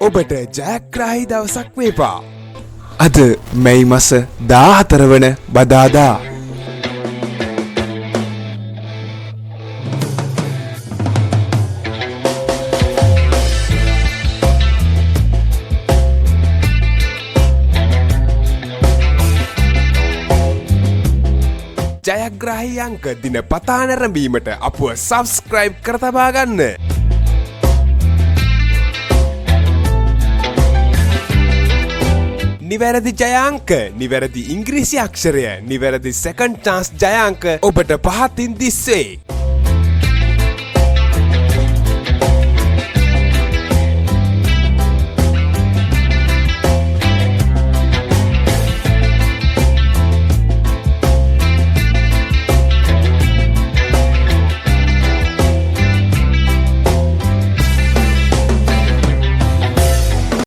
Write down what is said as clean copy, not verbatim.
ඔබට ජයග්‍රාහී දවසක් වේවා. අද මැයි මාස 14 වන බදාදා ජයග්‍රාහී අංක දිනපතා නැරඹීමට අපව සබ්ස්ක්‍රයිබ් කර තබා ගන්න. නිවැරදි ජයාංක, නිවැරදි ඉංග්‍රීසි අක්ෂරය, නිවැරදි සෙකන්ඩ් chance ජයාංක ඔබට පහතින් දිස්සේ.